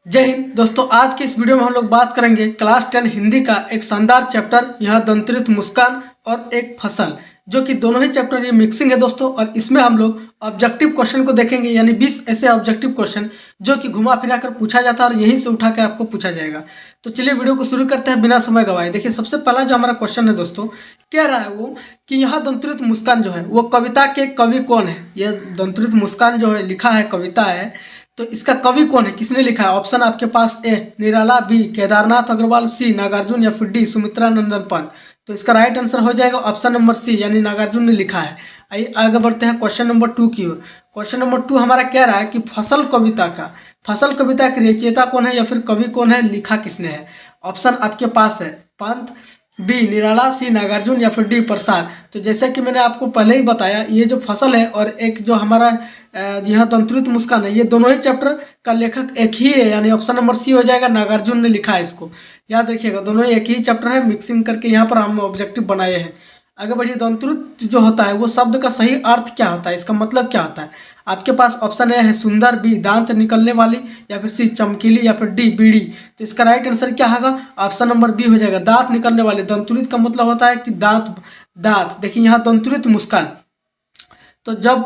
जय हिंद दोस्तों। आज के इस वीडियो में हम लोग बात करेंगे क्लास 10 हिंदी का एक शानदार चैप्टर यहाँ दंतरित मुस्कान और एक फसल, जो कि दोनों ही चैप्टर ये मिक्सिंग है दोस्तों। और इसमें हम लोग ऑब्जेक्टिव क्वेश्चन को देखेंगे, यानी 20 ऐसे ऑब्जेक्टिव क्वेश्चन जो कि घुमा फिरा कर पूछा जाता है और यहीं से उठा के आपको पूछा जाएगा। तो चलिए वीडियो को शुरू करते हैं बिना समय गवाए। देखिए, सबसे पहला जो हमारा क्वेश्चन है दोस्तों, कह रहा है वो कि यहाँ दंतरित मुस्कान जो है वो कविता के कवि कौन है। यह दंतरित मुस्कान जो है लिखा है, कविता है, तो इसका कवि कौन है, किसने लिखा है। ऑप्शन आपके पास ए निराला, बी केदारनाथ अग्रवाल, सी नागार्जुन या फिर डी सुमित्रा नंदन पंत। तो इसका राइट आंसर हो जाएगा ऑप्शन नंबर सी, यानी नागार्जुन ने लिखा है। आइए आगे बढ़ते हैं क्वेश्चन नंबर 2 की ओर। क्वेश्चन नंबर 2 हमारा कह रहा है कि फसल कविता के रचयिता कौन है या फिर कवि कौन है, लिखा किसने है। ऑप्शन आपके पास है पंत, बी निराला, सी नागार्जुन या फिर डी प्रसाद। तो जैसे कि मैंने आपको पहले ही बताया, ये जो फसल है और एक जो हमारा यहाँ दंतरित मुस्कान है, ये दोनों ही चैप्टर का लेखक एक ही है, यानी ऑप्शन नंबर सी हो जाएगा, नागार्जुन ने लिखा है इसको। याद रखिएगा, दोनों ही एक ही चैप्टर है, मिक्सिंग करके यहाँ पर हम ऑब्जेक्टिव बनाए हैं। आगे बढ़िए, दंतरित जो होता है वो शब्द का सही अर्थ क्या होता है, इसका मतलब क्या होता है। आपके पास ऑप्शन ए है सुंदर, बी दांत निकलने वाली या फिर सी चमकीली या फिर डी बीड़ी। तो इसका राइट आंसर क्या होगा, ऑप्शन नंबर बी हो जाएगा, दांत निकलने वाले। दंतरित का मतलब होता है कि दांत दांत। देखिए यहाँ दंतरित मुस्कान, तो जब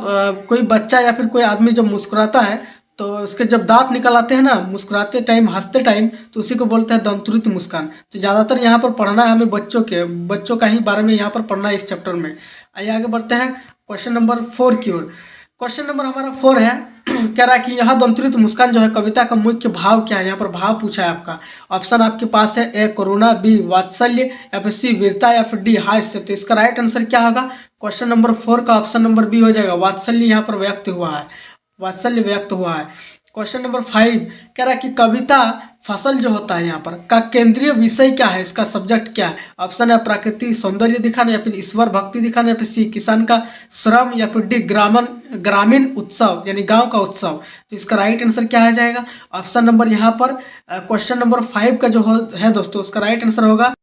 कोई बच्चा या फिर कोई आदमी जब मुस्कुराता है तो उसके जब दांत निकल आते हैं ना, मुस्कुराते टाइम, हंसते टाइम, तो उसी को बोलते हैं दंतरित मुस्कान। तो ज़्यादातर यहाँ पर पढ़ना है हमें बच्चों का ही बारे में यहाँ पर पढ़ना है इस चैप्टर में। आइए आगे बढ़ते हैं क्वेश्चन नंबर 4 की ओर। क्वेश्चन नंबर हमारा 4 है कह रहा है कि यहाँ दंतरित मुस्कान जो है कविता का मुख्य भाव क्या है। यहाँ पर भाव पूछा है आपका। ऑप्शन आपके पास है ए करुणा, बी वात्सल्य या फिर सी वीरता या फिर डी हास्य। तो इसका राइट आंसर क्या होगा, क्वेश्चन नंबर 4 का ऑप्शन नंबर बी हो जाएगा, वात्सल्य यहाँ पर व्यक्त हुआ है, वात्सल्य व्यक्त हुआ है। क्वेश्चन नंबर 5 कह रहा है कि कविता फसल जो होता है यहाँ पर का केंद्रीय विषय क्या है, इसका सब्जेक्ट क्या है। ऑप्शन है प्राकृतिक सौंदर्य दिखाना या फिर ईश्वर भक्ति दिखाना या फिर सी किसान का श्रम या फिर डी ग्रामीण उत्सव, यानी गांव का उत्सव। तो इसका राइट आंसर क्या आ जाएगा, ऑप्शन नंबर यहाँ पर क्वेश्चन नंबर 5 का जो है दोस्तों, उसका राइट आंसर होगा।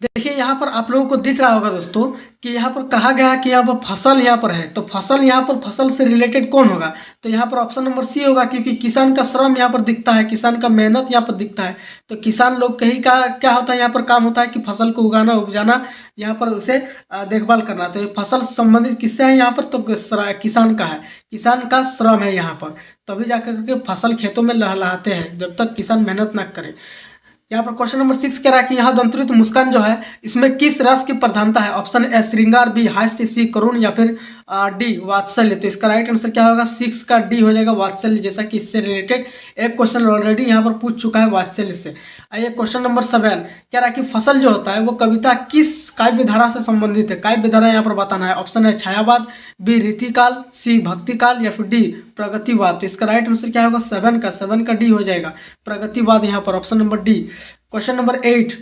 देखिए यहाँ पर आप लोगों को दिख रहा होगा दोस्तों कि यहाँ पर कहा गया है कि यहाँ पर फसल यहाँ पर है, तो फसल यहाँ पर फसल से रिलेटेड कौन होगा। तो यहाँ पर ऑप्शन नंबर सी होगा, क्योंकि किसान का श्रम यहाँ पर दिखता है, किसान का मेहनत यहाँ पर दिखता है। तो किसान लोग कहीं का क्या होता है, यहाँ पर काम होता है कि फसल को उगाना, उपजाना, यहाँ पर उसे देखभाल करना। तो ये फसल संबंधित किससे है यहाँ पर, तो किसान का है, किसान का श्रम है यहाँ पर। तभी जाकर के फसल खेतों में लहलहाते हैं, जब तक किसान मेहनत न करे। यहाँ पर क्वेश्चन नंबर 6 कह रहा है कि यहाँ दंतरित मुस्कान जो है इसमें किस रस की प्रधानता है। ऑप्शन ए श्रृंगार, बी हास्य, सी करुण या फिर डी वात्सल्य। तो इसका राइट आंसर क्या होगा, 6 का डी हो जाएगा, वात्सल्य। जैसा कि इससे रिलेटेड एक क्वेश्चन ऑलरेडी यहाँ पर पूछ चुका है वात्सल्य से। आइए क्वेश्चन नंबर 7 कह रहा है कि फसल जो होता है वो कविता किस काव्य धारा से संबंधित है। काव्य धारा यहाँ पर बताना है। ऑप्शन है छायावाद, बी रीतिकाल, सी भक्तिकाल या फिर डी प्रगतिवाद। तो इसका राइट आंसर क्या होगा, 7 का डी हो जाएगा, प्रगतिवाद यहाँ पर, option number D. Question number 8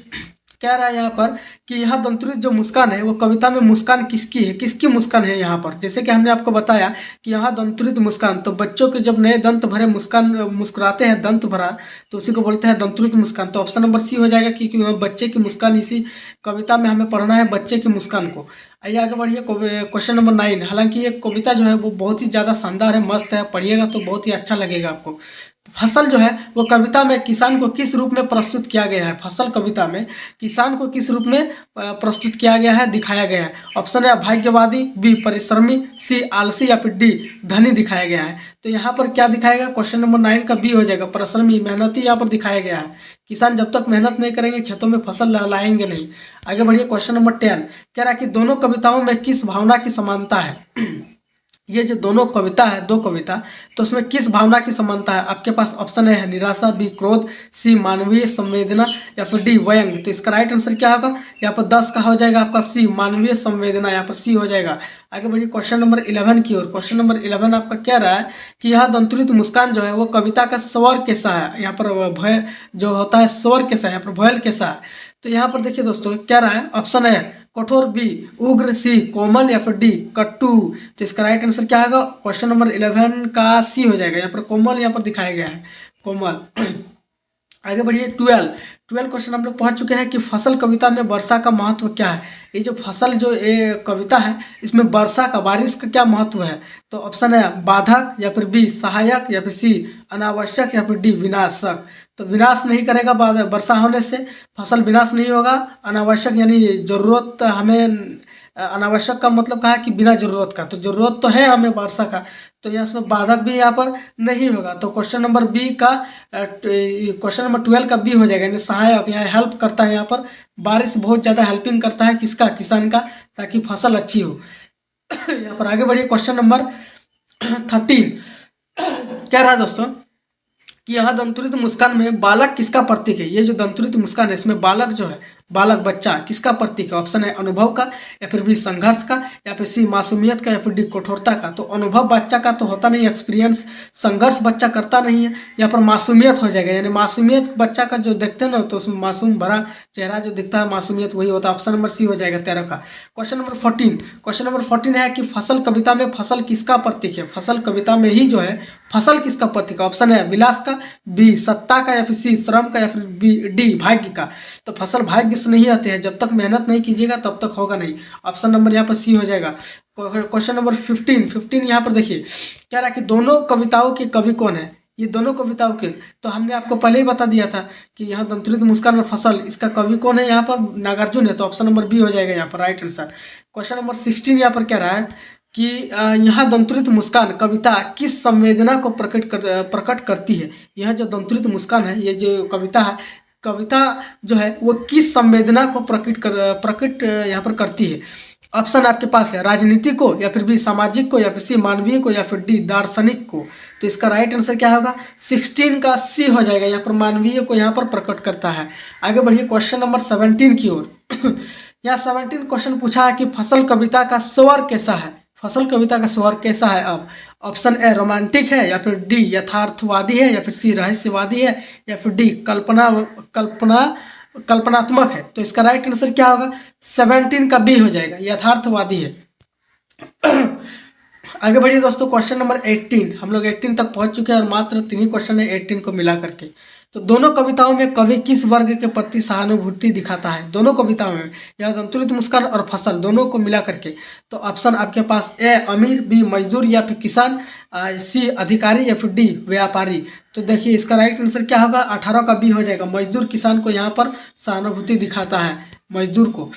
कह रहा है यहाँ पर कि यहाँ दंतरित जो मुस्कान है वो कविता में मुस्कान किसकी है, किसकी मुस्कान है यहाँ पर। जैसे कि हमने आपको बताया कि यहाँ दंतरित मुस्कान, तो बच्चों के जब नए दंत भरे मुस्कान मुस्कुराते हैं, दंत भरा, तो उसी को बोलते हैं दंतरित मुस्कान। तो ऑप्शन नंबर सी हो जाएगा, क्योंकि बच्चे की मुस्कान, इसी कविता में हमें पढ़ना है बच्चे की मुस्कान को। आइए आगे बढ़िए क्वेश्चन नंबर 9। हालांकि ये कविता जो है वो बहुत ही ज़्यादा शानदार है, मस्त है, पढ़िएगा तो बहुत ही अच्छा लगेगा आपको। फसल जो है वो कविता में किसान को किस रूप में प्रस्तुत किया गया है। फसल कविता में किसान को किस रूप में प्रस्तुत किया गया है, दिखाया गया है। ऑप्शन है भाग्यवादी, बी परिश्रमी, सी आलसी या फिर डी धनी दिखाया गया है। तो यहाँ पर क्या दिखाएगा, क्वेश्चन नंबर 9 का बी हो जाएगा, परिश्रमी, मेहनती यहाँ पर दिखाया गया है। किसान जब तक मेहनत नहीं करेंगे खेतों में फसल लहलाएंगे नहीं। आगे बढ़िए क्वेश्चन नंबर 10 कह रहा है कि दोनों कविताओं में किस भावना की समानता है। ये जो दोनों कविता है, दो कविता, तो उसमें किस भावना की समानता है। आपके पास ऑप्शन है निराशा, बी क्रोध, सी मानवीय संवेदना या फिर डी व्यंग। तो इसका राइट आंसर क्या होगा, यहाँ पर 10 का हो जाएगा आपका सी, मानवीय संवेदना, यहाँ पर सी हो जाएगा। आगे बढ़िए क्वेश्चन नंबर 11 की ओर। क्वेश्चन नंबर 11 आपका कह रहा है कि यहाँ दंतरित मुस्कान जो है वो कविता का स्वर कैसा है। यहाँ पर भय जो होता है स्वर कैसा है, यहाँ पर भयल कैसा है। तो यहाँ पर देखिए दोस्तों कह रहा है, ऑप्शन है कठोर, बी उग्र, सी कोमल या फिर डी कट्टू। तो इसका राइट आंसर क्या होगा, क्वेश्चन नंबर 11 का सी हो जाएगा, यहाँ पर कोमल यहाँ पर दिखाया गया है, कोमल। आगे बढ़िए 12 क्वेश्चन हम लोग पहुंच चुके हैं कि फसल कविता में वर्षा का महत्व क्या है। ये जो फसल जो ये कविता है इसमें वर्षा का बारिश का क्या महत्व है। तो ऑप्शन है बाधक या फिर बी सहायक या फिर सी अनावश्यक या फिर डी विनाशक। तो विनाश नहीं करेगा वर्षा होने से, फसल विनाश नहीं होगा। अनावश्यक यानी जरूरत हमें, अनावश्यक का मतलब कहा कि बिना जरूरत का, तो जरूरत तो है हमें वर्षा का, तो यहाँ इसमें बाधक भी यहाँ पर नहीं होगा। तो क्वेश्चन नंबर बी का, क्वेश्चन नंबर 12 का बी हो जाएगा, यानी सहायक, यहाँ हेल्प करता है। यहाँ पर बारिश बहुत ज़्यादा हेल्पिंग करता है किसका, किसान का, ताकि फसल अच्छी हो। यहाँ पर आगे बढ़िए क्वेश्चन नंबर 13 क्या रहा दोस्तों कि यहाँ दंतुरित मुस्कान में बालक किसका प्रतीक है। ये जो दंतुरित मुस्कान है इसमें बालक जो है, बालक बच्चा किसका प्रतीक है। ऑप्शन है अनुभव का या फिर बी संघर्ष का या फिर सी मासूमियत का या फिर डी कठोरता का। तो अनुभव बच्चा का तो होता नहीं, एक्सपीरियंस। संघर्ष बच्चा करता नहीं है। यहाँ पर मासूमियत हो जाएगा, यानी मासूमियत बच्चा का जो देखते हैं ना, तो उसमें मासूम भरा चेहरा जो दिखता है, मासूमियत वही होता है। ऑप्शन नंबर सी हो जाएगा 13 का। क्वेश्चन नंबर 14 है कि फसल कविता में फसल किसका प्रतीक है। फसल कविता में ही जो है फसल किसका प्रतीक है। ऑप्शन है विलास का, बी सत्ता का या फिर सी श्रम का या फिर बी डी भाग्य का। तो फसल भाग्य से नहीं आते हैं, जब तक मेहनत नहीं कीजिएगा तब तक होगा नहीं। ऑप्शन नंबर यहाँ पर सी हो जाएगा। क्वेश्चन नंबर 15 यहाँ पर देखिए क्या रहा कि दोनों कविताओं के कवि कौन है। ये दोनों कविताओं के, तो हमने आपको पहले ही बता दिया था कि यहाँ दंतुरित मुस्कान और फसल, इसका कवि कौन है, यहाँ पर नागार्जुन है। तो ऑप्शन नंबर बी हो जाएगा यहाँ पर राइट आंसर। क्वेश्चन नंबर 16 यहाँ पर क्या रहा है कि यहाँ दंतुरित मुस्कान कविता किस संवेदना को प्रकट करती है। यह जो दंतुरित मुस्कान है, ये जो कविता है, कविता जो है वो किस संवेदना को प्रकट यहाँ पर करती है। ऑप्शन आपके पास है राजनीति को या फिर बी सामाजिक को या फिर सी मानवीय को या फिर डी दार्शनिक को। तो इसका राइट आंसर क्या होगा, 16 का सी हो जाएगा। यहाँ पर मानवीय को यहाँ पर प्रकट करता है। आगे बढ़िए क्वेश्चन नंबर 17 की ओर। यहाँ 17 क्वेश्चन पूछा है कि फसल कविता का स्वर कैसा है। फसल कविता का स्वर कैसा है। अब ऑप्शन ए रोमांटिक है या फिर डी यथार्थवादी है या फिर सी रहस्यवादी है या फिर डी कल्पनात्मक है। तो इसका राइट आंसर क्या होगा, 17 का बी हो जाएगा, यथार्थवादी है। आगे बढ़िए दोस्तों क्वेश्चन नंबर 18, हम लोग 18 तक पहुंच चुके हैं और मात्र 3 ही क्वेश्चन है 18 को मिला करके। तो दोनों कविताओं में कवि किस वर्ग के प्रति सहानुभूति दिखाता है। दोनों कविताओं में, यह दंतुरित मुस्कान और फसल दोनों को मिला करके। तो ऑप्शन आपके पास ए अमीर, बी मजदूर या फिर किसान, सी अधिकारी या फिर डी व्यापारी। तो देखिए इसका राइट आंसर क्या होगा, 18 का बी हो जाएगा। मजदूर किसान को यहाँ पर सहानुभूति दिखाता है, मजदूर को,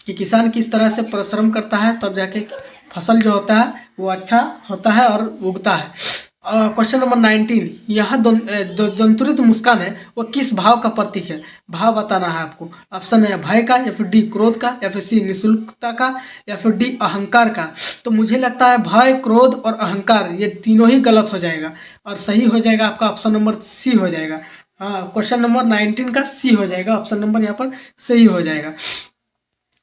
कि किसान किस तरह से परिश्रम करता है तब जाके फसल जो होता है वो अच्छा होता है और उगता है। क्वेश्चन नंबर 19, यह दंतुरित मुस्कान है वो किस भाव का प्रतीक है। भाव बताना है आपको। ऑप्शन है भय का या फिर डी क्रोध का या फिर सी निःशुल्कता का या फिर डी अहंकार का। तो मुझे लगता है भय, क्रोध और अहंकार ये तीनों ही गलत हो जाएगा और सही हो जाएगा आपका ऑप्शन नंबर सी हो जाएगा। हाँ, क्वेश्चन नंबर 19 का सी हो जाएगा, ऑप्शन नंबर यहाँ पर सही हो जाएगा।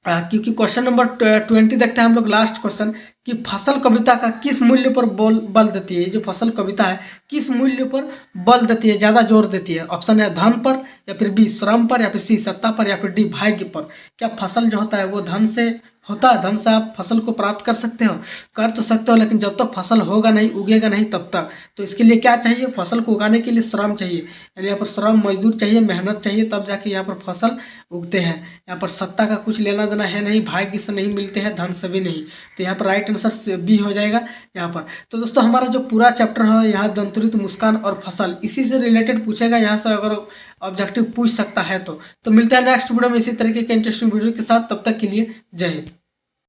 क्योंकि क्वेश्चन नंबर 20 देखते हैं हम लोग लास्ट क्वेश्चन कि फसल कविता का किस मूल्य पर बल देती है। ये जो फसल कविता है किस मूल्य पर बल देती है, ज़्यादा जोर देती है। ऑप्शन है धन पर या फिर बी श्रम पर या फिर सी सत्ता पर या फिर डी भाग्य पर। क्या फसल जो होता है वो धन से होता है, धन से आप फसल को प्राप्त कर सकते हो, कर तो सकते हो, लेकिन जब तक फसल होगा नहीं, उगेगा नहीं तब तक। तो इसके लिए क्या चाहिए, फसल को उगाने के लिए श्रम चाहिए, यानी यहाँ पर श्रम मजदूर चाहिए, मेहनत चाहिए, तब जाके यहाँ पर फसल उगते हैं। यहाँ पर सत्ता का कुछ लेना देना है नहीं, भाग्य से नहीं मिलते हैं, धन से भी नहीं। तो यहाँ पर राइट आंसर बी हो जाएगा यहाँ पर। तो दोस्तों हमारा जो पूरा चैप्टर है यहाँ दंतुरित मुस्कान और फसल, इसी से रिलेटेड पूछेगा। यहाँ से अगर ऑब्जेक्टिव पूछ सकता है तो मिलते हैं नेक्स्ट वीडियो में इसी तरीके के इंटरेस्टिंग वीडियो के साथ। तब तक के लिए जय हिंद।